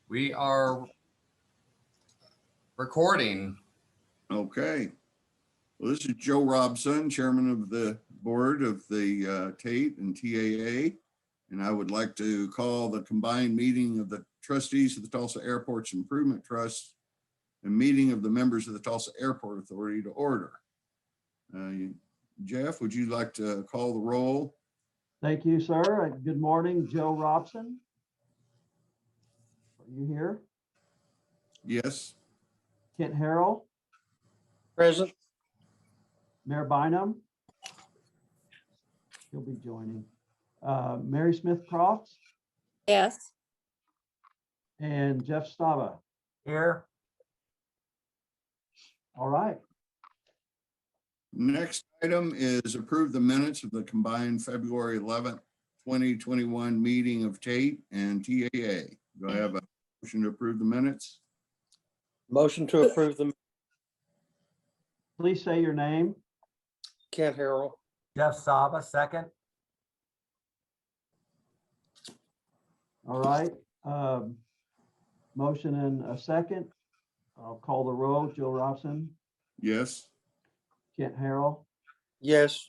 We are recording. Okay. Well, this is Joe Robson, Chairman of the Board of the TAIT and TAA. And I would like to call the combined meeting of the trustees of the Tulsa Airports Improvement Trust and meeting of the members of the Tulsa Airport Authority to order. Jeff, would you like to call the roll? Thank you, sir. Good morning, Joe Robson. Are you here? Yes. Kent Harrell, Present. Mayor Bynum. He'll be joining. Mary Smith Crofts Yes. and Jeff Stava. Here. All right. Next item is approve the minutes of the combined February 11th, 2021 meeting of TAIT and TAA. Do I have a motion to approve the minutes? Motion to approve the Please say your name. Kent Harrell. Jeff Saba, second. All right. Motion and a second. I'll call the roll. Joe Robson, Yes. Kent Harrell, Yes.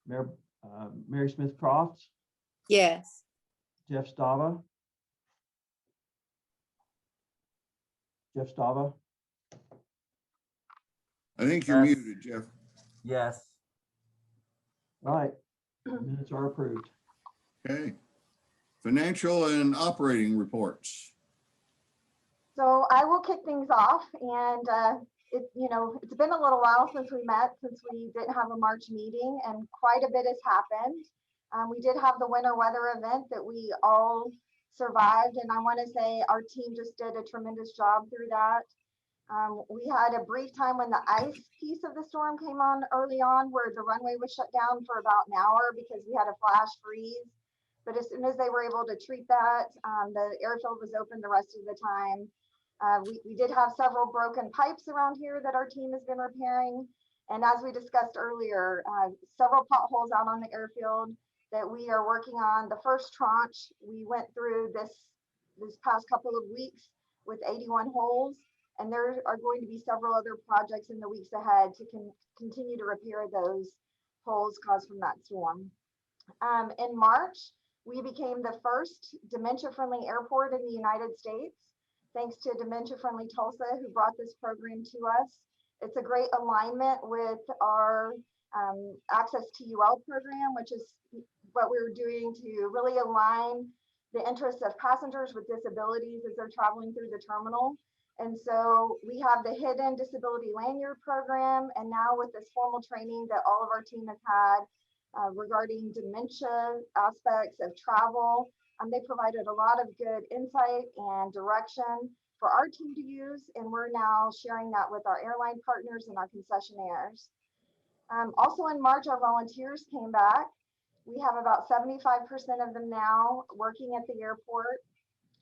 Mary Smith Crofts, Yes. Jeff Stava. Jeff Stava. I think you're Yes. muted, Jeff. Yes. All right. Minutes are approved. Okay. Financial and operating reports. So I will kick things off, and it's been a little while since we met, since we didn't have a March meeting, and quite a bit has happened. We did have the winter weather event that we all survived, and I want to say our team just did a tremendous job through that. We had a brief time when the ice piece of the storm came on early on, where the runway was shut down for about an hour because we had a flash freeze. But as soon as they were able to treat that, the airfield was open the rest of the time. We did have several broken pipes around here that our team has been repairing. And as we discussed earlier, several potholes out on the airfield that we are working on. The first tranche we went through this past couple of weeks with 81 holes. And there are going to be several other projects in the weeks ahead to continue to repair those holes caused from that storm. In March, we became the first dementia-friendly airport in the United States, thanks to Dementia Friendly Tulsa, who brought this program to us. It's a great alignment with our Access TUL program, which is what we're doing to really align the interests of passengers with disabilities as they're traveling through the terminal. And so we have the hidden disability lanyard program, and now with this formal training that all of our team has had regarding dementia aspects of travel, they provided a lot of good insight and direction for our team to use, and we're now sharing that with our airline partners and our concessionaires. Also in March, our volunteers came back. We have about 75% of them now working at the airport.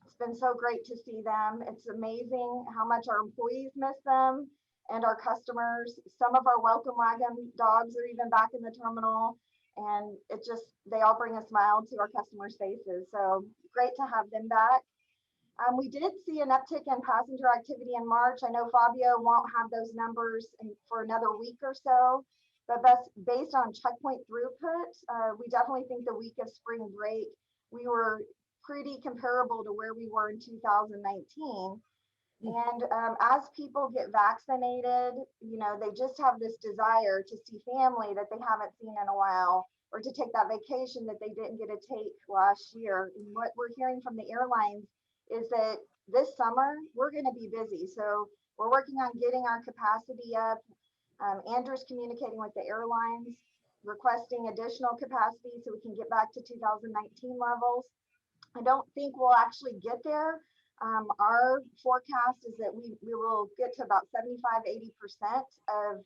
It's been so great to see them. It's amazing how much our employees miss them and our customers. Some of our welcome wagon dogs are even back in the terminal, and they all bring a smile to our customers' faces. So great to have them back. We did see an uptick in passenger activity in March. I know Fabio won't have those numbers for another week or so, but that's based on checkpoint throughput. We definitely think the week of spring break, we were pretty comparable to where we were in 2019. And as people get vaccinated, they just have this desire to see family that they haven't seen in a while, or to take that vacation that they didn't get to take last year. And what we're hearing from the airlines is that this summer we're going to be busy. So we're working on getting our capacity up. Andrew's communicating with the airlines, requesting additional capacity so we can get back to 2019 levels. I don't think we'll actually get there. Our forecast is that we will get to about 75–80% of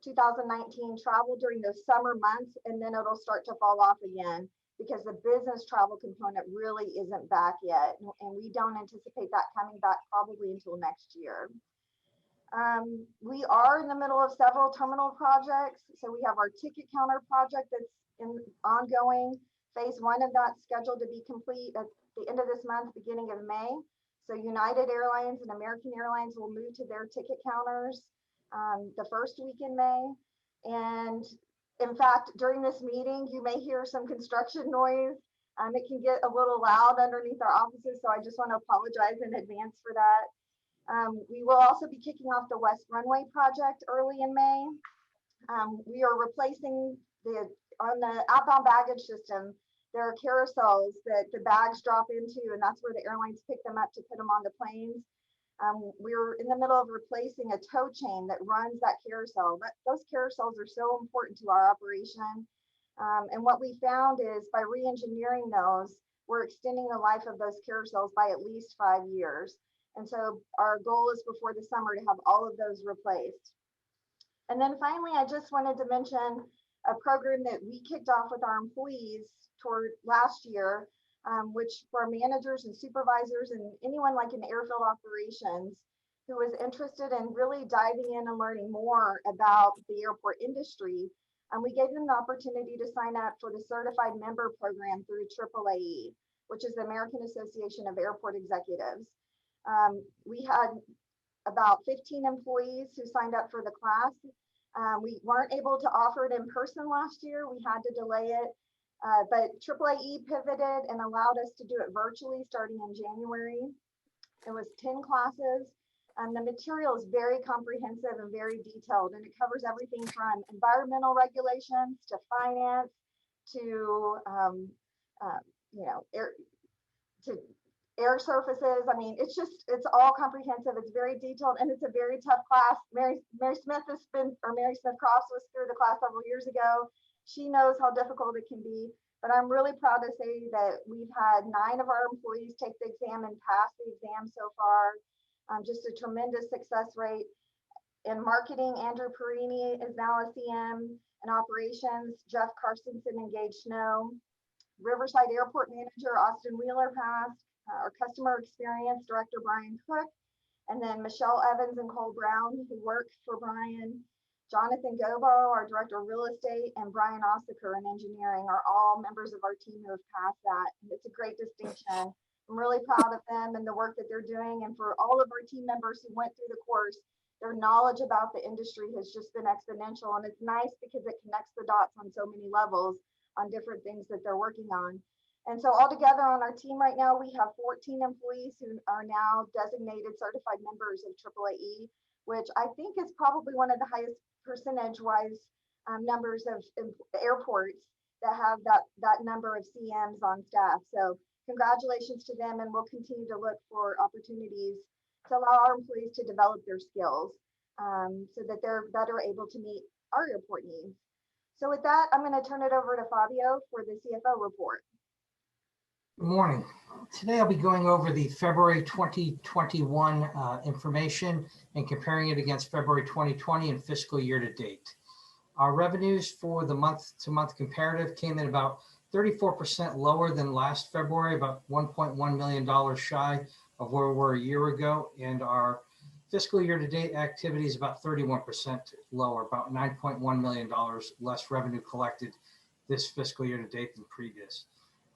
2019 travel during those summer months, and then it'll start to fall off again because the business travel component really isn't back yet, and we don't anticipate that coming back probably until next year. We are in the middle of several terminal projects. So we have our ticket counter project that's ongoing. Phase 1 of that's scheduled to be complete at the end of this month, beginning of May. So United Airlines and American Airlines will move to their ticket counters the first week in May. And in fact, during this meeting, you may hear some construction noise. It can get a little loud underneath our offices, so I just want to apologize in advance for that. We will also be kicking off the West Runway project early in May. We are replacing on the outbound baggage system, there are carousels that the bags drop into, and that's where the airlines pick them up to put them on the planes. We're in the middle of replacing a tow chain that runs that carousel. Those carousels are so important to our operation. And what we found is by re-engineering those, we're extending the life of those carousels by at least 5 years. And so our goal is before the summer to have all of those replaced. And then finally, I just wanted to mention a program that we kicked off with our employees toward last year, which for managers and supervisors and anyone like in airfield operations who was interested in really diving in and learning more about the airport industry. We gave them the opportunity to sign up for the Certified Member Program through AAAE, which is the American Association of Airport Executives. We had about 15 employees who signed up for the class. We weren't able to offer it in person last year. We had to delay it, but AAAE pivoted and allowed us to do it virtually starting in January. It was 10 classes. The material is very comprehensive and very detailed, and it covers everything from environmental regulations to finance to, air surfaces. I mean, it's all comprehensive. It's very detailed, and it's a very tough class. Mary Smith Cross was through the class several years ago. She knows how difficult it can be, but I'm really proud to say that we've had 9 of our employees take the exam and pass the exam so far. Just a tremendous success rate. In marketing, Andrew Perini is now a CM. In operations, Jeff Carstensen and Gage Snow. Riverside Airport Manager Austin Wheeler passed. Our customer experience director, Brian Cook, and then Michelle Evans and Cole Brown, who work for Brian. Jonathan Gobo, our director of real estate, and Brian Ossaker in engineering are all members of our team who have passed that. And it's a great distinction. I'm really proud of them and the work that they're doing. And for all of our team members who went through the course, their knowledge about the industry has just been exponential. And it's nice because it connects the dots on so many levels on different things that they're working on. And so altogether on our team right now, we have 14 employees who are now designated certified members of AAAE, which I think is probably one of the highest percentage-wise numbers of airports that have that number of CMs on staff. So congratulations to them, and we'll continue to look for opportunities to allow our employees to develop their skills so that they're better able to meet our airport needs. So with that, I'm going to turn it over to Fabio for the CFO report. Good morning. Today I'll be going over the February 2021 information and comparing it against February 2020 and fiscal year to date. Our revenues for the month-to-month comparative came in about 34% lower than last February, about $1.1 million shy of where we were a year ago. And our fiscal year to date activity is about 31% lower, about $9.1 million less revenue collected this fiscal year to date than previous.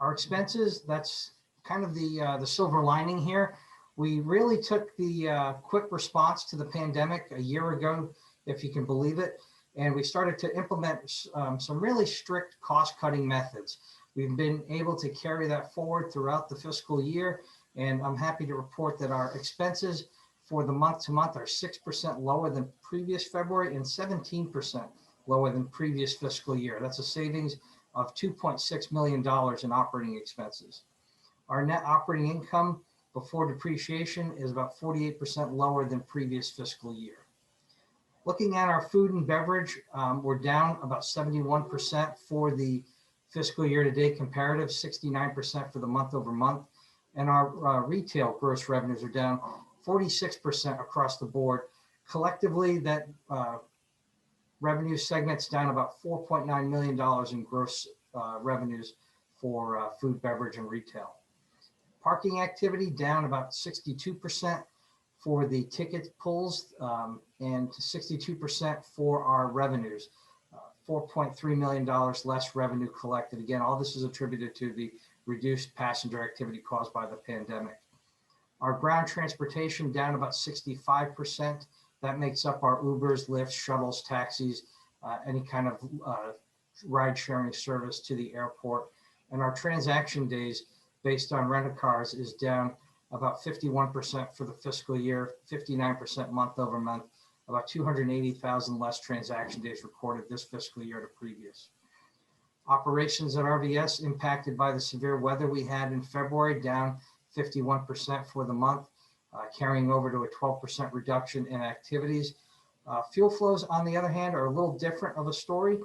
Our expenses, that's kind of the silver lining here. We really took the quick response to the pandemic a year ago, if you can believe it, and we started to implement some really strict cost-cutting methods. We've been able to carry that forward throughout the fiscal year, and I'm happy to report that our expenses for the month-to-month are 6% lower than previous February and 17% lower than previous fiscal year. That's a savings of $2.6 million in operating expenses. Our net operating income before depreciation is about 48% lower than previous fiscal year. Looking at our food and beverage, we're down about 71% for the fiscal year to date comparative, 69% for the month over month. And our retail gross revenues are down 46% across the board. Collectively, that revenue segment's down about $4.9 million in gross revenues for food, beverage, and retail. Parking activity down about 62% for the ticket pulls and 62% for our revenues. $4.3 million less revenue collected. Again, all this is attributed to the reduced passenger activity caused by the pandemic. Our ground transportation down about 65%. That makes up our Ubers, Lyfts, shuttles, taxis, any kind of ride sharing service to the airport. And our transaction days based on rental cars is down about 51% for the fiscal year, 59% month over month, about 280,000 less transaction days recorded this fiscal year to previous. Operations at RVS impacted by the severe weather we had in February, down 51% for the month, carrying over to a 12% reduction in activities. Fuel flows, on the other hand, are a little different of a story,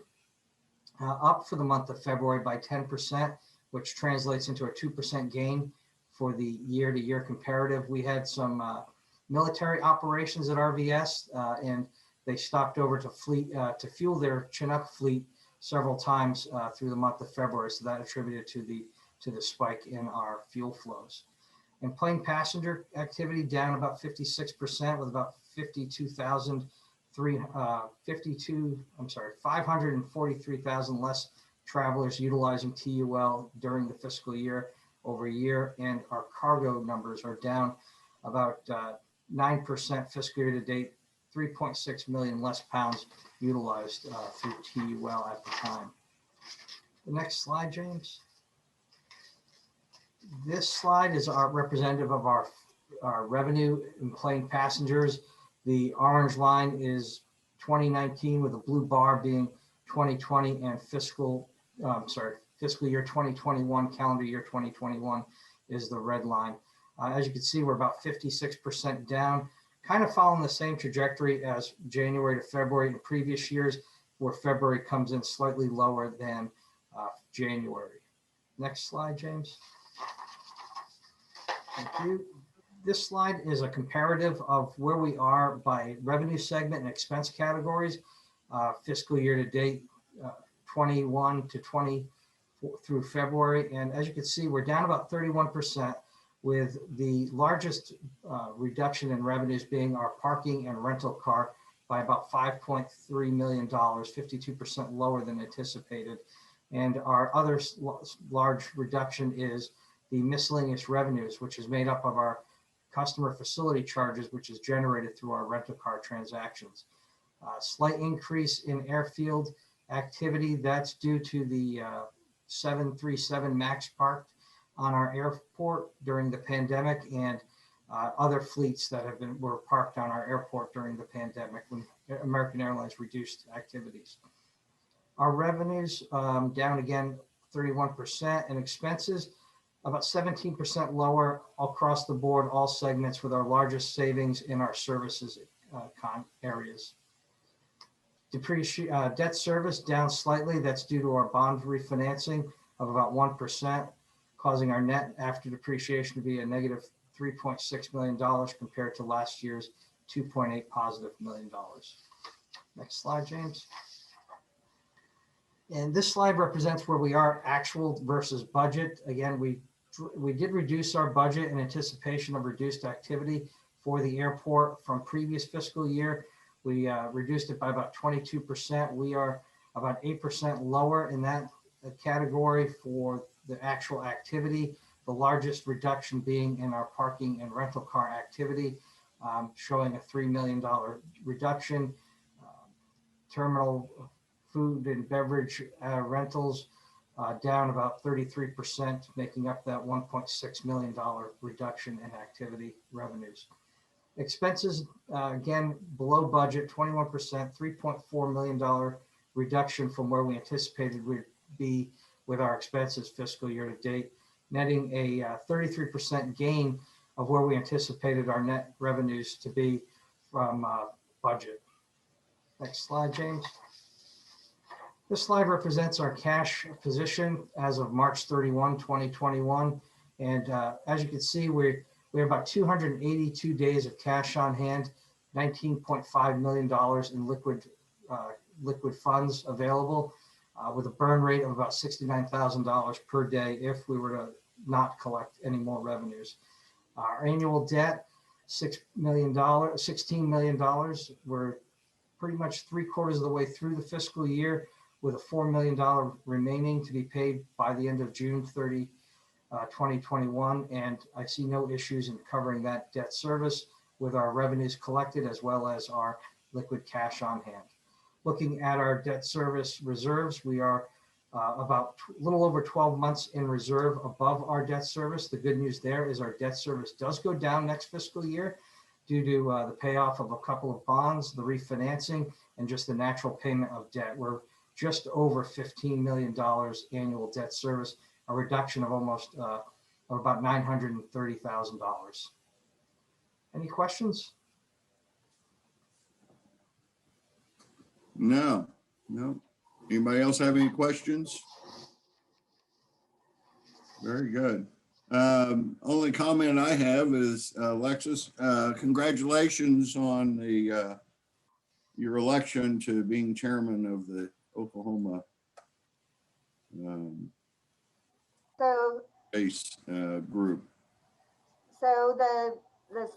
up for the month of February by 10%, which translates into a 2% gain for the year-to-year comparative. We had some military operations at RVS, and they stopped over to fuel their Chinook fleet several times through the month of February. So that attributed to the spike in our fuel flows. And plane passenger activity down about 56% with about 543,000 less travelers utilizing TUL during the fiscal year over year. And our cargo numbers are down about 9% fiscal year to date, 3.6 million less pounds utilized through TUL at the time. The next slide, James. This slide is our representative of our revenue in plane passengers. The orange line is 2019 with a blue bar being 2020 and fiscal year 2021, calendar year 2021 is the red line. As you can see, we're about 56% down, kind of following the same trajectory as January to February in previous years, where February comes in slightly lower than January. Next slide, James. Thank you. This slide is a comparative of where we are by revenue segment and expense categories, fiscal year to date, 21 to 20 through February. And as you can see, we're down about 31%, with the largest reduction in revenues being our parking and rental car by about $5.3 million, 52% lower than anticipated. And our other large reduction is the miscellaneous revenues, which is made up of our customer facility charges, which is generated through our rental car transactions. Slight increase in airfield activity. That's due to the 737 MAX parked on our airport during the pandemic, and other fleets that were parked on our airport during the pandemic when American Airlines reduced activities. Our revenues down again 31%, and expenses about 17% lower across the board, all segments, with our largest savings in our services areas. Debt service down slightly. That's due to our bond refinancing of about 1%, causing our net after depreciation to be a negative $3.6 million compared to last year's $2.8 positive million. Next slide, James. And this slide represents where we are actual versus budget. Again, we did reduce our budget in anticipation of reduced activity for the airport from previous fiscal year. We reduced it by about 22%. We are about 8% lower in that category for the actual activity, the largest reduction being in our parking and rental car activity, showing a $3 million reduction. Terminal food and beverage rentals down about 33%, making up that $1.6 million reduction in activity revenues. Expenses, again, below budget, 21%, $3.4 million reduction from where we anticipated we'd be with our expenses fiscal year to date, netting a 33% gain of where we anticipated our net revenues to be from budget. Next slide, James. This slide represents our cash position as of March 31, 2021. And as you can see, we have about 282 days of cash on hand, $19.5 million in liquid funds available, with a burn rate of about $69,000 per day if we were to not collect any more revenues. Our annual debt, $16 million. We're pretty much 3/4 of the way through the fiscal year, with a $4 million remaining to be paid by the end of June 30, 2021, and I see no issues in covering that debt service with our revenues collected as well as our liquid cash on hand. Looking at our debt service reserves, we are about a little over 12 months in reserve above our debt service. The good news there is our debt service does go down next fiscal year due to the payoff of a couple of bonds, the refinancing, and just the natural payment of debt. We're just over $15 million annual debt service, a reduction of almost of about $930,000. Any questions? No. Anybody else have any questions? Very good. Only comment I have is, Alexis, congratulations on the your election to being chairman of the Oklahoma So, base group. so the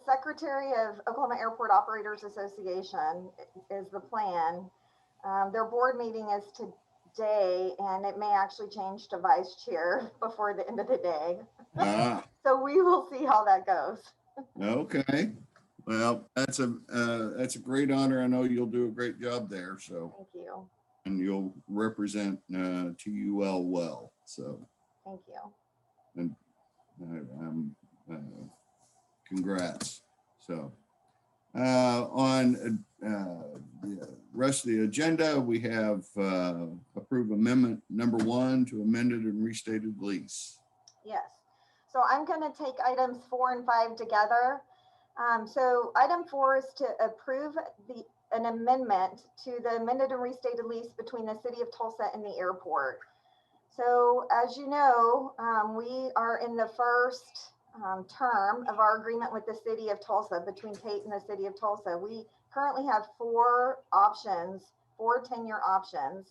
Secretary of Oklahoma Airport Operators Association is the plan. Their board meeting is today, and it may actually change to vice chair before the end of the day. Ah, So we will see how that goes. okay. Well, that's a great honor. I know you'll do a great job there. So, Thank you. and you'll represent TUL well. So, Thank you. and congrats. So, on the rest of the agenda, we have approved amendment number 1 to amended and restated lease. Yes. So I'm going to take items 4 and 5 together. So item 4 is to approve an amendment to the amended and restated lease between the city of Tulsa and the airport. So as you know, we are in the first term of our agreement with the city of Tulsa, between TAIT and the city of Tulsa. We currently have 4 options, 4 10-year options.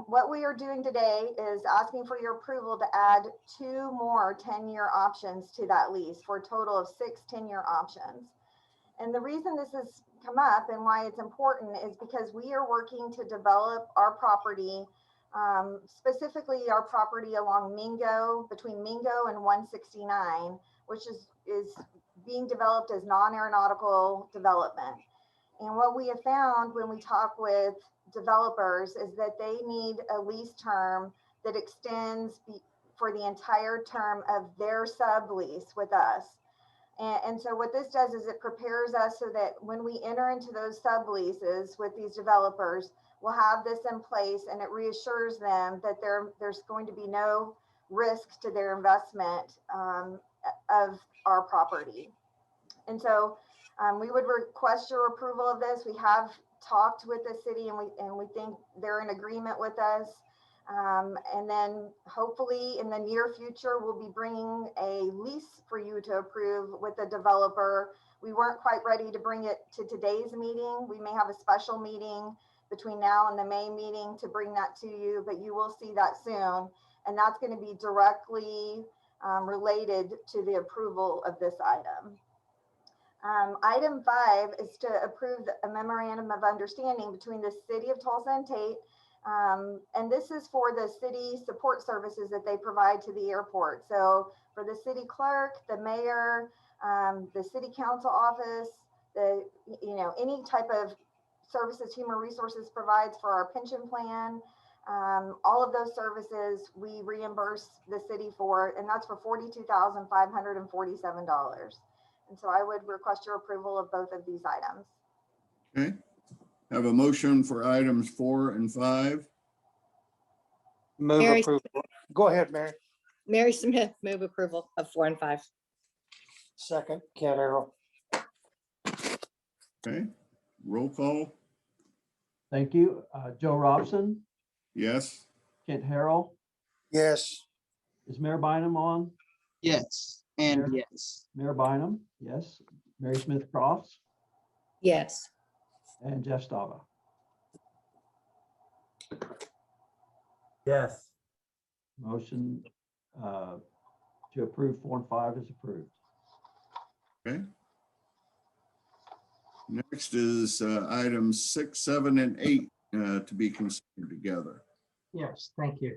What we are doing today is asking for your approval to add 2 more 10-year options to that lease for a total of 6 10-year options. And the reason this has come up and why it's important is because we are working to develop our property, specifically our property along Mingo, between Mingo and 169, which is being developed as non-aeronautical development. And what we have found when we talk with developers is that they need a lease term that extends for the entire term of their sublease with us. And so what this does is it prepares us so that when we enter into those subleases with these developers, we'll have this in place, and it reassures them that there's going to be no risk to their investment of our property. And so we would request your approval of this. We have talked with the city, and we think they're in agreement with us. And then hopefully in the near future, we'll be bringing a lease for you to approve with the developer. We weren't quite ready to bring it to today's meeting. We may have a special meeting between now and the May meeting to bring that to you, but you will see that soon. And that's going to be directly related to the approval of this item. Item 5 is to approve a memorandum of understanding between the city of Tulsa and TAIT. And this is for the city support services that they provide to the airport. So for the city clerk, the mayor, the city council office, any type of services Human Resources provides for our pension plan, all of those services we reimburse the city for, and that's for $42,547. And so I would request your approval of both of these items. Okay. Have a motion for items 4 and 5. Move Mary- approval. Go ahead, Mary. Mary Smith, move approval of 4 and 5. Second, Kent Harrell. Okay. Roll call. Thank you. Joe Robson, Yes. Kent Harrell, Yes. is Mayor Bynum on? Yes, and Mayor? yes. Mayor Bynum, yes. Mary Smith Crofts Yes. and Jeff Stava. Yes. Motion to approve 4 and 5 is approved. Okay. Next is items 6, 7, and 8 to be considered together. Yes, thank you.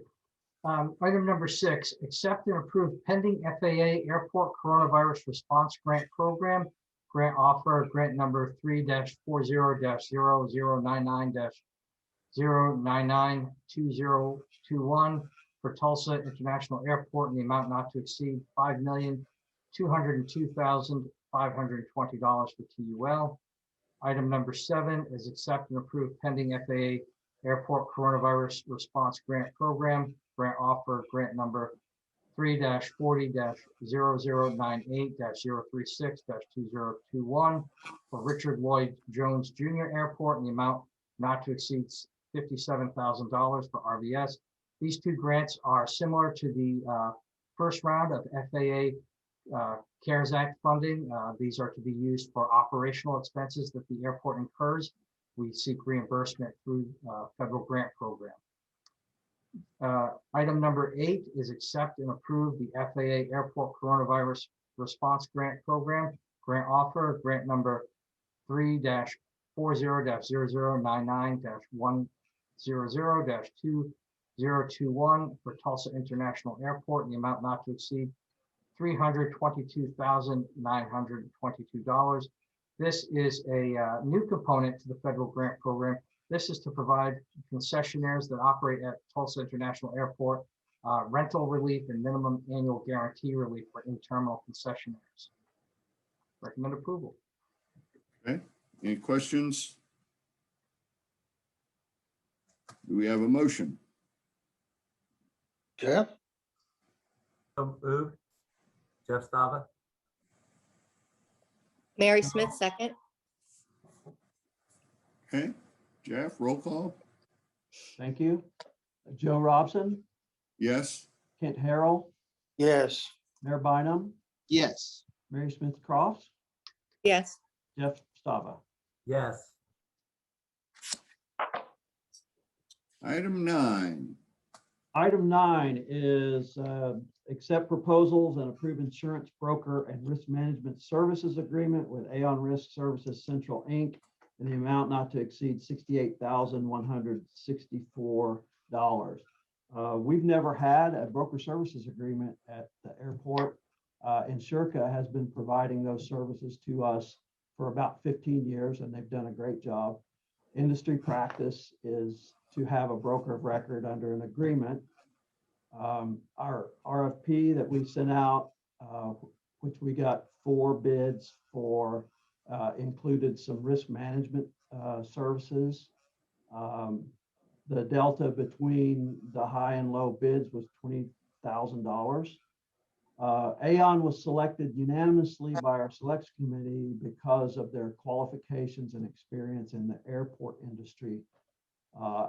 Item number 6, accept and approve pending FAA Airport Coronavirus Response Grant Program. Grant offer, grant number 3-40-0099-099-2021 for Tulsa International Airport in the amount not to exceed $5,202,520 for TUL. Item number 7 is accept and approve pending FAA Airport Coronavirus Response Grant Program. Grant offer, grant number 3-40-0098-036-2021 for Richard Lloyd Jones Jr. Airport in the amount not to exceed $57,000 for RVS. These two grants are similar to the first round of FAA CARES Act funding. These are to be used for operational expenses that the airport incurs. We seek reimbursement through federal grant program. Item number 8 is accept and approve the FAA Airport Coronavirus Response Grant Program. Grant offer, grant number 3-40-0099-100-2021 for Tulsa International Airport in the amount not to exceed $322,922. This is a new component to the federal grant program. This is to provide concessionaires that operate at Tulsa International Airport rental relief and minimum annual guarantee relief for in-terminal concessionaires. Recommend approval. Okay, any questions? Do we have a motion? Jeff? So moved. Jeff Stava. Mary Smith, second. Okay, Jeff, roll call? Thank you. Joe Robson, Yes? Kent Harrell, Yes. Mayor Bynum, yes, Mary Smith Crofts, Yes. Jeff Stava. Yes. Item 9. Item 9 is accept proposals and approve insurance broker and risk management services agreement with Aon Risk Services Central, Inc. in the amount not to exceed $68,164. We've never had a broker services agreement at the airport. Insurca has been providing those services to us for about 15 years, and they've done a great job. Industry practice is to have a broker of record under an agreement. Our RFP that we sent out, which we got 4 bids for, included some risk management services. The delta between the high and low bids was $20,000. Aon was selected unanimously by our selection committee because of their qualifications and experience in the airport industry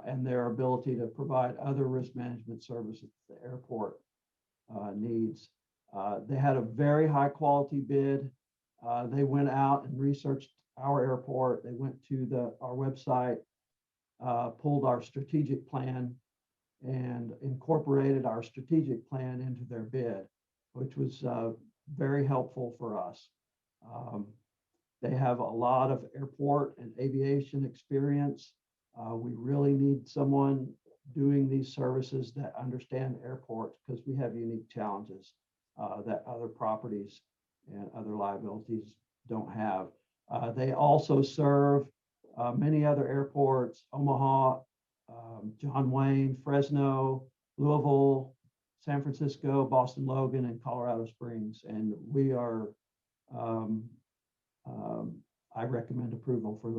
and their ability to provide other risk management services the airport needs. They had a very high quality bid. They went out and researched our airport. They went to our website, pulled our strategic plan and incorporated our strategic plan into their bid, which was very helpful for us. They have a lot of airport and aviation experience. We really need someone doing these services that understand airports because we have unique challenges that other properties and other liabilities don't have. They also serve many other airports: Omaha, John Wayne, Fresno, Louisville, San Francisco, Boston Logan, and Colorado Springs. And we are, I recommend approval for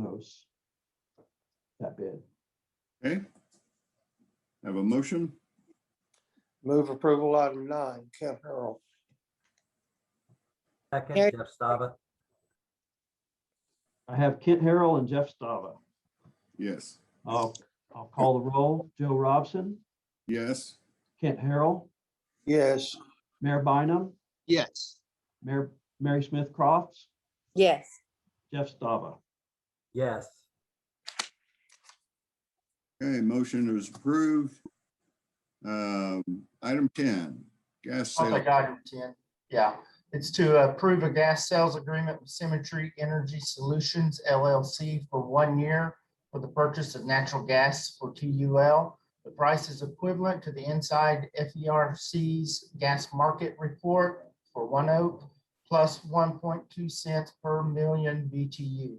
that bid. Okay. Have a motion? Move approval item 9, Kent Harrell. Second, Mary- Jeff Stava. I have Kent Harrell and Jeff Stava. Yes. I'll call the roll. Joe Robson, Yes? Kent Harrell, Yes. Mayor Bynum, yes, Mary Smith Crofts, Yes. Jeff Stava. Yes. Okay, motion is approved. Item 10, gas I'll sale. take item 10. Yeah, it's to approve a gas sales agreement with Symmetry Energy Solutions LLC for 1 year for the purchase of natural gas for TUL. The price is equivalent to the inside FERC's gas market report for One Oak plus 1.2 cents per million BTU.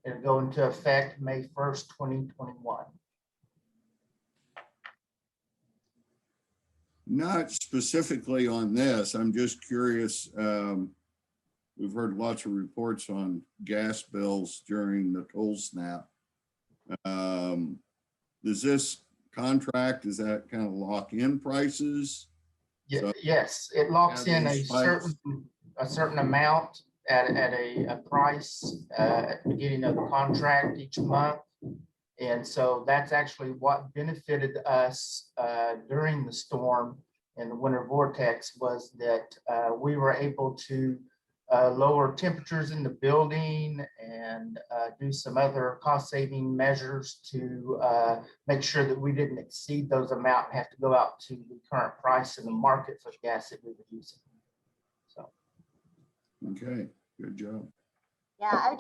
It'll go into effect May 1st, 2021. Not specifically on this, I'm just curious. We've heard lots of reports on gas bills during the cold snap. Does this contract, does that kind of lock in prices? So- Yes, it locks Have in a these spikes. certain amount at a price at the beginning of the contract each month. And so that's actually what benefited us during the storm and the winter vortex was that we were able to lower temperatures in the building and do some other cost-saving measures to make sure that we didn't exceed those amount and have to go out to the current price in the market for the gas that we were using. So. Okay, good job. Yeah,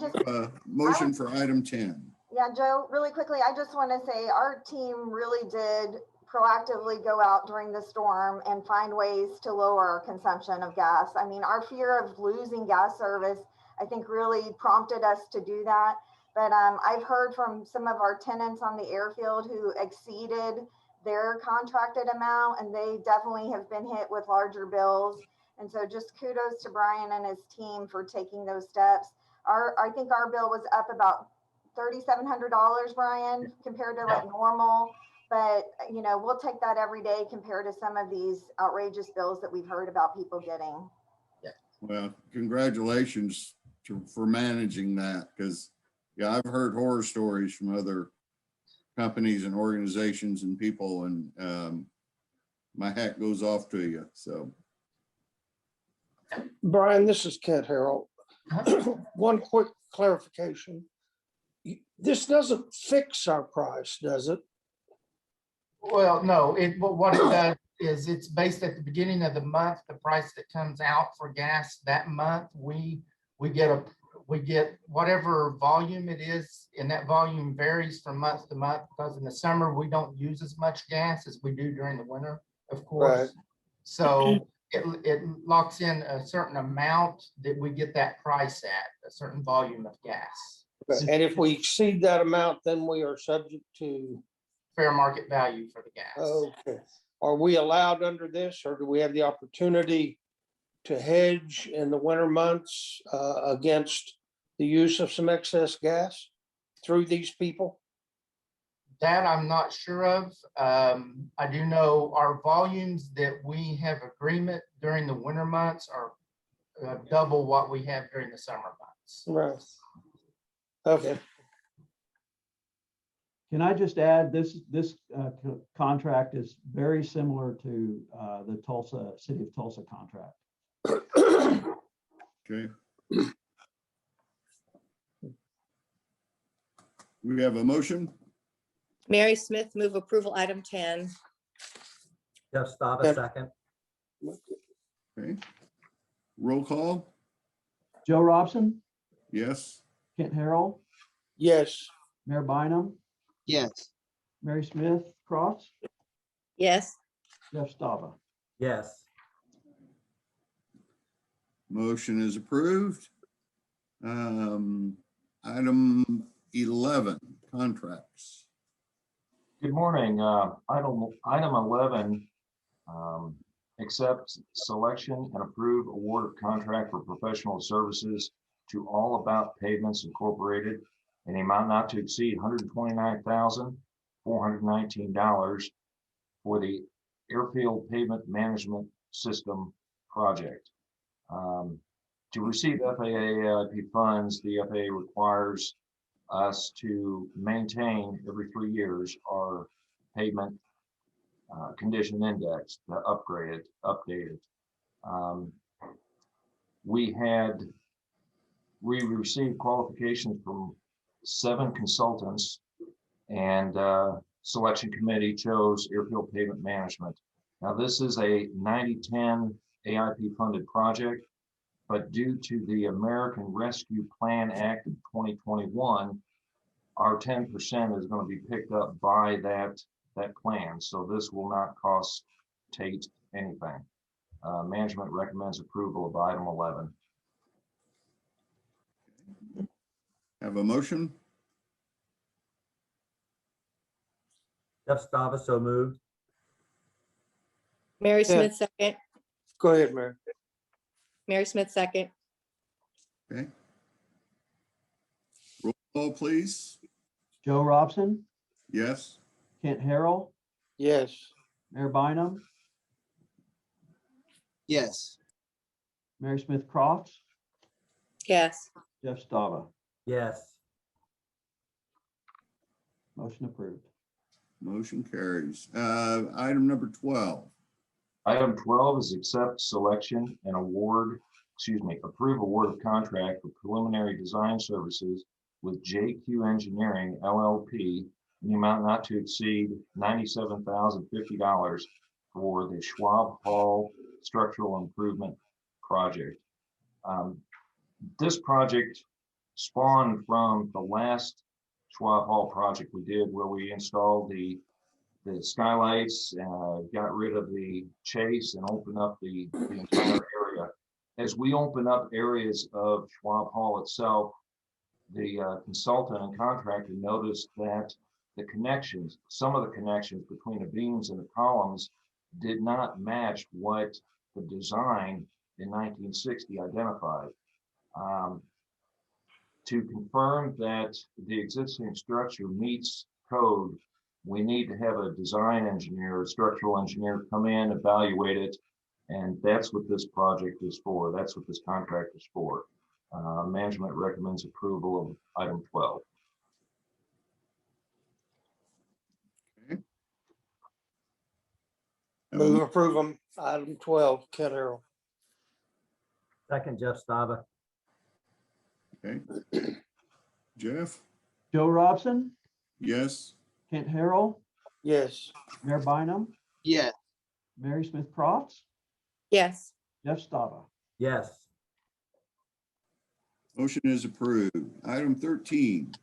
Motion for item 10. Yeah, Joe, really quickly, I just want to say our team really did proactively go out during the storm and find ways to lower our consumption of gas. I mean, our fear of losing gas service, I think really prompted us to do that. But I've heard from some of our tenants on the airfield who exceeded their contracted amount, and they definitely have been hit with larger bills. And so just kudos to Brian and his team for taking those steps. I think our bill was up about $3,700, Brian, compared to like normal. But, you know, we'll take that every day compared to some of these outrageous bills that we've heard about people getting. Well, congratulations for managing that, because yeah, I've heard horror stories from other companies and organizations and people, and my hat goes off to you. So, Brian, this is Kent Harrell. One quick clarification. This doesn't fix our price, does it? Well, no, what it does is it's based at the beginning of the month, the price that comes out for gas that month, we get whatever volume it is, and that volume varies from month to month because in the summer we don't use as much gas as we do during the winter, of course. Right. So it locks in a certain amount that we get that price at, a certain volume of gas. And if we exceed that amount, then we are subject to. Fair market value for the gas. Okay. Are we allowed under this, or do we have the opportunity to hedge in the winter months against the use of some excess gas through these people? That I'm not sure of. I do know our volumes that we have agreement during the winter months are double what we have during the summer months. Right. Okay. Can I just add, this contract is very similar to the City of Tulsa contract. okay. We have a motion. Mary Smith, move approval item 10. Jeff Stava, Yep. second. Okay. Roll call. Joe Robson, Yes. Kent Harrell, Yes. Mayor Bynum, yes, Mary Smith Cross, Yes, Jeff Stava. Yes. Motion is approved. Item 11, contracts. Good morning. Item 11, accept selection and approve award of contract for professional services to All About Pavements Incorporated in the amount not to exceed $129,419 for the Airfield Pavement Management System project. To receive FAA AIP funds, the FAA requires us to maintain every 3 years our pavement condition index, updated. We received qualifications from 7 consultants, and selection committee chose Airfield Pavement Management. Now, this is a 90-10 AIP funded project, but due to the American Rescue Plan Act of 2021, our 10% is going to be picked up by that that plan. So this will not cost TAIT anything. Management recommends approval of item 11. Have a motion? Jeff Stava, so moved. Mary Yeah. Smith, second. Go ahead, Mary. Mary Smith, second. Okay. Roll call, please. Joe Robson, Yes. Kent Harrell, Yes. Mayor Bynum, yes, Mary Smith Crofts, Yes. Jeff Stava. Yes. Motion approved. Motion carries. Item number 12. Item 12 is accept selection and approve award of contract for preliminary design services with JQ Engineering LLP in the amount not to exceed $97,050 for the Schwab Hall Structural Improvement Project. This project spawned from the last Schwab Hall project we did, where we installed the skylights, got rid of the chase and opened up the entire area. As we open up areas of Schwab Hall itself, the consultant and contractor noticed that some of the connections between the beams and the columns did not match what the design in 1960 identified. To confirm that the existing structure meets code, we need to have a design engineer, a structural engineer come in, evaluate it, and that's what this project is for. That's what this contract is for. Management recommends approval of item 12. Move approval, item 12, Kent Harrell. Second, Jeff Stava. Okay. Jeff? Joe Robson, Yes. Kent Harrell, Yes. Mayor Bynum, yes, Mary Smith Crofts, Yes. Jeff Stava. Yes. Motion is approved. Item 13.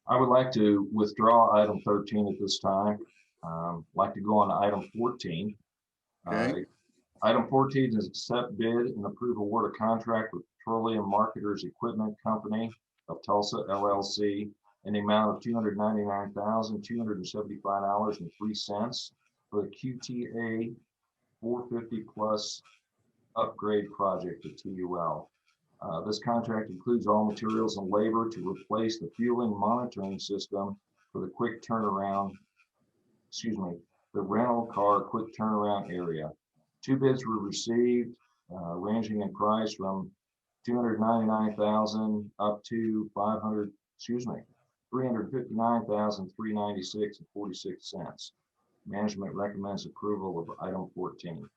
I would like to withdraw item 13 at this time. Like to go on to item 14. Okay. Item 14 is accept bid and approve award of contract with Petroleum Marketers Equipment Company of Tulsa LLC in the amount of $299,275.03 for the QTA 450 plus upgrade project at TUL. This contract includes all materials and labor to replace the fueling monitoring system for the the rental car quick turnaround area. 2 bids were received, ranging in price from $299,000 up to $359,396.46. Management recommends approval of item 14.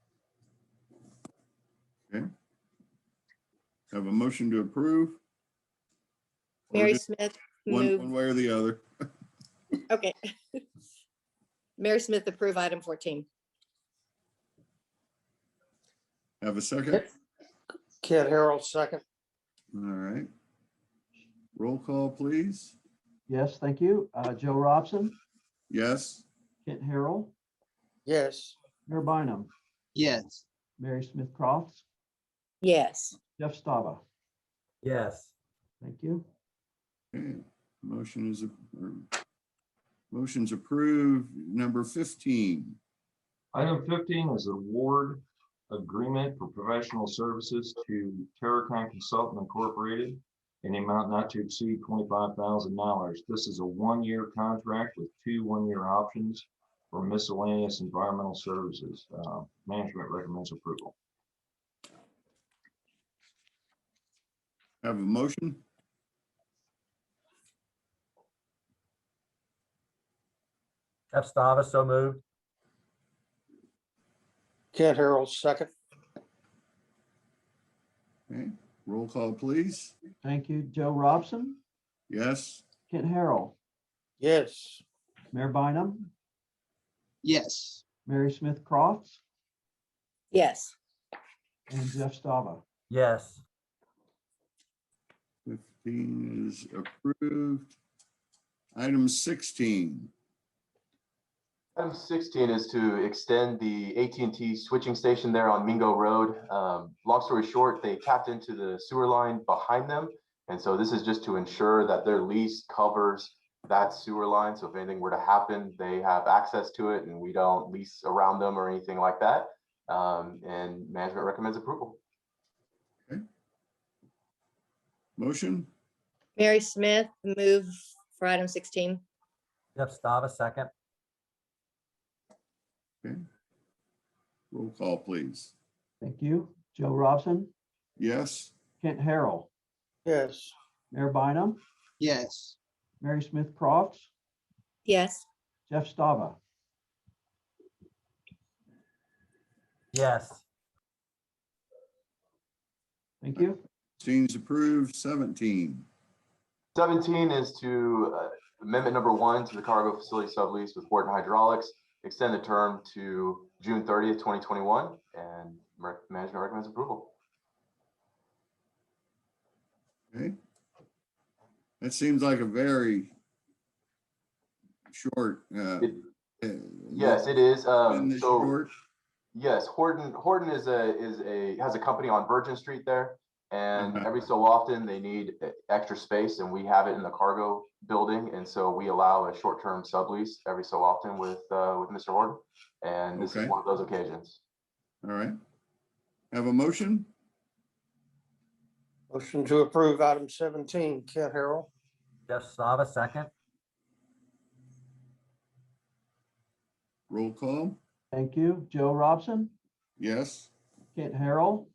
Okay. Have a motion to approve? Or Mary just Smith, One move. way or the other. Okay. Mary Smith, approve item 14. Have a second? Kent Harrell, second. All right. Roll call, please. Yes, thank you. Joe Robson, Yes. Kent Harrell, Yes. Mayor Bynum, yes, Mary Smith Crofts, Yes. Jeff Stava. Yes. Thank you. Okay. Motion's approved. Number 15. Item 15 is award agreement for professional services to Terracon Consultant Incorporated in the amount not to exceed $25,000. This is a 1-year contract with 2 one-year options for miscellaneous environmental services. Management recommends approval. Have a motion? Jeff Stava, so moved. Kent Harrell, second. Okay. Roll call, please. Thank you. Joe Robson, Yes. Kent Harrell, Yes. Mayor Bynum, yes, Mary Smith Crofts, Yes. and Jeff Stava. Yes. 15 is approved. Item 16. Item 16 is to extend the AT&T switching station there on Mingo Road. Long story short, they tapped into the sewer line behind them. And so this is just to ensure that their lease covers that sewer line. So if anything were to happen, they have access to it and we don't lease around them or anything like that. And management recommends approval. Motion? Mary Smith, move for item 16. Jeff Stava, second. Okay. Roll call, please. Thank you. Joe Robson, Yes? Kent Harrell, yes, Mayor Bynum, yes, Mary Smith Crofts, Yes, Jeff Stava. Yes. Thank you. 16's approved. 17. 17 is to amendment number 1 to the cargo facility sublease with Horton Hydraulics, extend the term to June 30th, 2021, and management recommends approval. Okay. That seems like a very short. Yes, it is. In this So short. yes, Horton has a company on Virgin Street there, and Uh-huh. every so often they need extra space, and we have it in the cargo building, and so we allow a short-term sublease every so often with Mr. Horton, and this is Okay. one of those occasions. All right. Have a motion? motion to approve item 17, Kent Harrell, Jeff Stava, second. Roll call? Thank you. Joe Robson, Yes? Kent Harrell,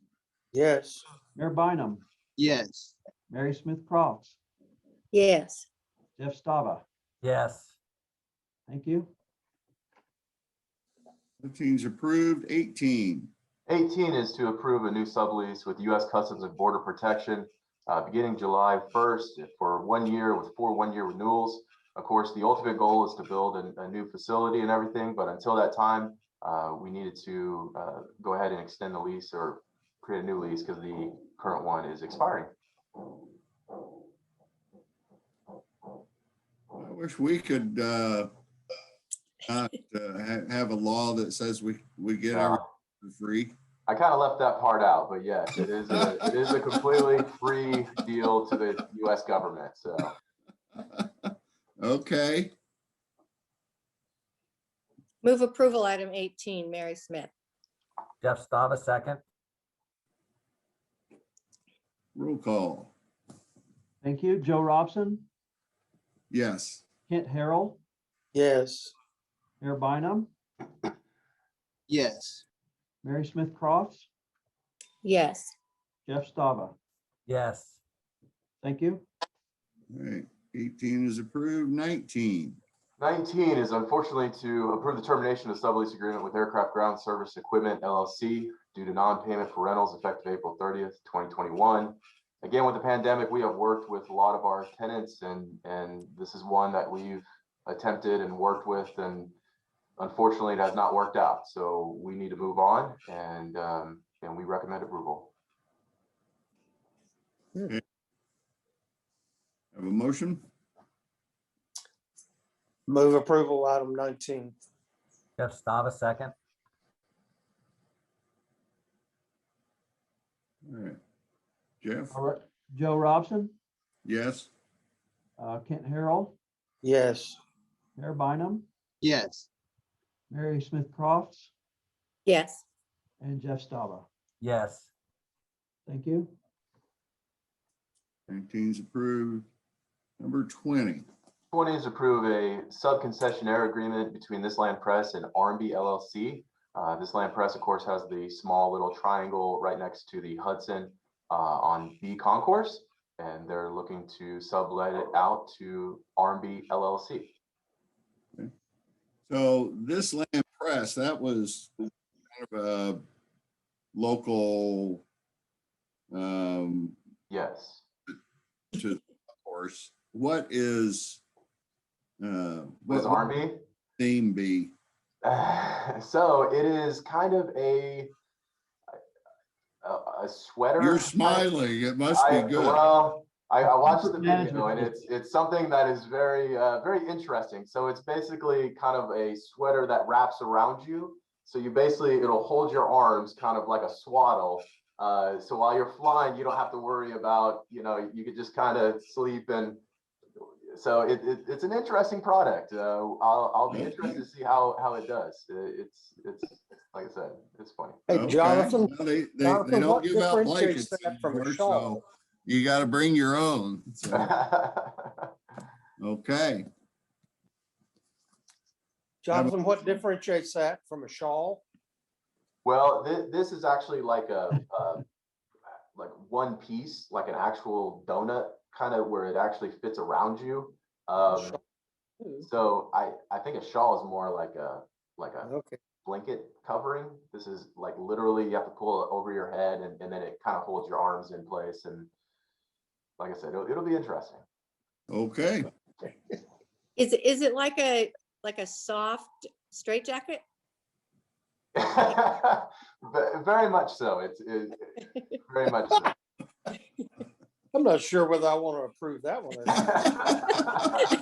yes, Mayor Bynum, yes, Mary Smith Crofts, yes, Jeff Stava. Yes. Thank you. 15's approved. 18. 18 is to approve a new sublease with U.S. Customs and Border Protection beginning July 1st for 1 year with 4 one-year renewals. Of course, the ultimate goal is to build a new facility and everything, but until that time, we needed to go ahead and extend the lease or create a new lease because the current one is expiring. I wish we could not have a law that says we get everything for free. I kind of left that part out, but yes, it is a completely free deal to the U.S. government. So Okay. move approval item 18, Mary Smith. Jeff Stava, second. Roll call. Thank you. Joe Robson, Yes. Kent Harrell, yes, Mayor Bynum, yes, Mary Smith Crofts, Yes, Jeff Stava. Yes. Thank you. All right. 18 is approved. 19. 19 is unfortunately to approve the termination of sublease agreement with Aircraft Ground Service Equipment LLC due to non-payment for rentals effective April 30th, 2021. Again, with the pandemic, we have worked with a lot of our tenants, and this is one that we've attempted and worked with, and unfortunately, it has not worked out. So we need to move on, and we recommend approval. Have a motion? move approval item 19, Jeff Stava, second. All right. Jeff? All right. Joe Robson, Yes. Kent Harrell, yes, Mayor Bynum, yes, Mary Smith Crofts, yes, and Jeff Stava. Yes. Thank you. 19's approved. Number 20. 20 is approve a sub-concessionaire agreement between This Land Press and R&B LLC. This Land Press, of course, has the small little triangle right next to the Hudson on B Concourse, and they're looking to sublet it out to R&B LLC. So this Land Press, that was kind of a local Yes. to, of course. What is What is what R&B? theme be? So it is kind of a sweater. You're type. smiling. It must be good. Well, I watched the Management video and system. it's something that is very interesting. So it's basically kind of a sweater that wraps around you. So you basically, it'll hold your arms kind of like a swaddle. So while you're flying, you don't have to worry about, you could just kind of sleep. And so it's an interesting product. I'll be interested to see how it does. It's like I said, it's funny. Hey, Okay. Jonathan, Well, they Jonathan, don't what give out differentiates blankets that from a anymore, shawl? so you got to bring your own. So, okay. Jonathan, what differentiates that from a shawl? Well, this is actually like like one piece, like an actual donut, kind of where it actually fits around you. So I think a shawl is more like a Okay. blanket covering. This is like literally you have to pull it over your head and then it kind of holds your arms in place. And like I said, it'll be interesting. Okay. Is it like a soft straitjacket? Very much so. It's very much so. I'm not sure whether I want to approve that one or not.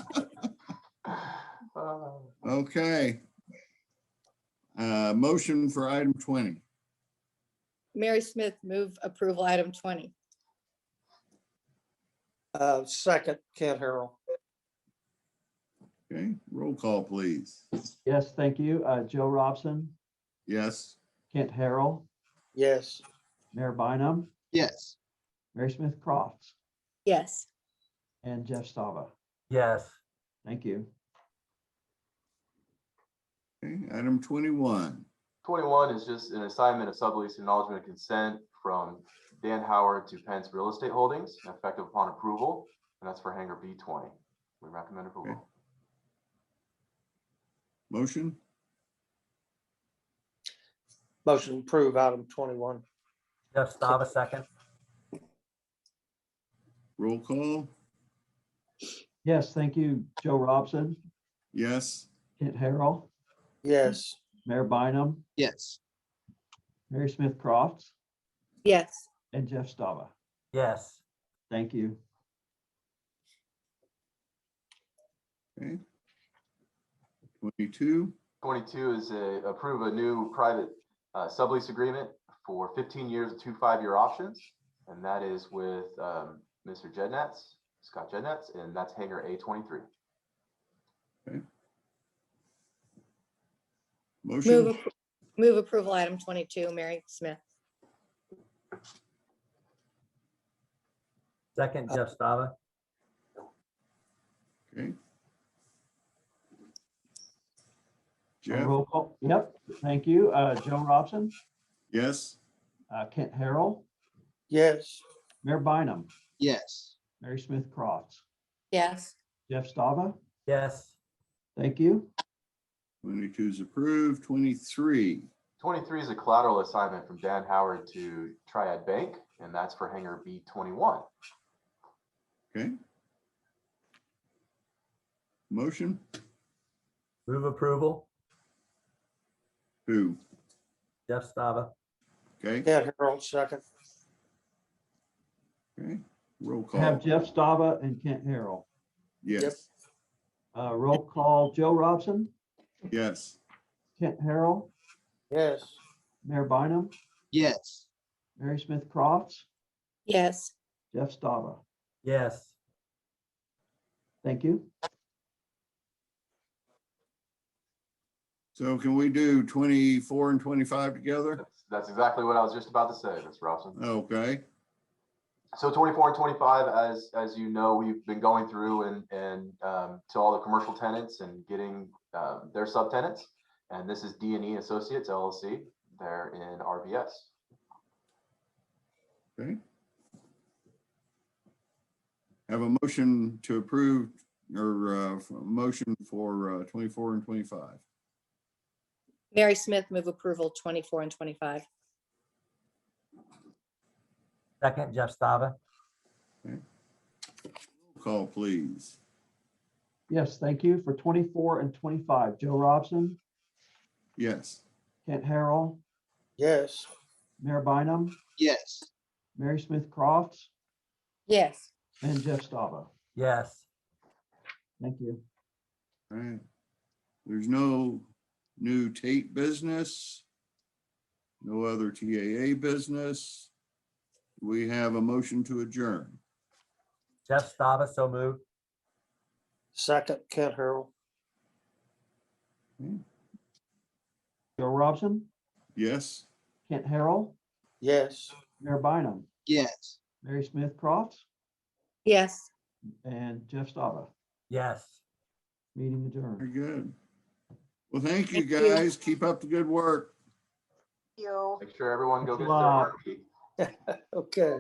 Okay. Motion for item 20. Mary Smith, move approval item 20. Second, Kent Harrell. Okay, roll call, please. Yes, thank you. Joe Robson, Yes. Kent Harrell, Yes. Mayor Bynum, yes, Mary Smith Crofts, Yes. and Jeff Stava. yes, Thank you. Okay, item 21. 21 is just an assignment of sublease acknowledgement of consent from Dan Howard to Pence Real Estate Holdings, effective upon approval, and that's for hangar B20. We recommend approval. Okay. Motion? Motion to approve item 21. Jeff Stava, second. Roll call? Yes, thank you. Joe Robson, Yes. Kent Harrell, Yes. Mayor Bynum, yes, Mary Smith Crofts, Yes. and Jeff Stava. Yes, Thank you. Okay. 22. 22 is approve a new private sublease agreement for 15 years with 2 5-year options, and that is with Mr. Scott Jednetz, and that's hangar A23. Okay. Motion? Move approval item 22, Mary Smith. second, Jeff Stava. Okay. Jeff? Roll call. Yep, thank you. Joe Robson, Yes. Kent Harrell, Yes. Mayor Bynum, yes, Mary Smith Crofts, Yes. Jeff Stava. Yes, Thank you. 22 is approved. 23. 23 is a collateral assignment from Dan Howard to Triad Bank, and that's for hangar B21. Okay. Motion? move approval. Who? Jeff Stava. Okay. Kent Harrell, second. Okay. Roll call. Have Jeff Stava and Kent Harrell. Yes. Roll call, Joe Robson, Yes. Kent Harrell, Yes. Mayor Bynum, yes, Mary Smith Crofts, Yes. Jeff Stava. Yes, Thank you. So can we do 24 and 25 together? That's exactly what I was just about to say, Mr. Robson. Okay. So 24 and 25, as you know, we've been going through and to all the commercial tenants and getting their subtenants. And this is D&E Associates LLC. They're in RBS. Okay. Have a motion to approve or motion for 24 and 25. Mary Smith, move approval 24 and 25. second, Jeff Stava. Roll call, please. Yes, thank you. For 24 and 25, Joe Robson, Yes. Kent Harrell, Yes. Mayor Bynum, yes, Mary Smith Crofts, Yes. and Jeff Stava. Yes. Thank you. All right. There's no new TAIT business. No other TAA business. We have a motion to adjourn. Jeff Stava, so moved. Second, Kent Harold. Joe Robson, Yes? Kent Harrell, Yes. Mayor Bynum, yes. Mary Smith Crofts, Yes. and Jeff Stava. Yes. Meeting Very adjourned. good. Well, thank you, Thank you. guys. Keep up the good work. You. Make sure everyone go Thanks a get their lot. heartbeat. Okay.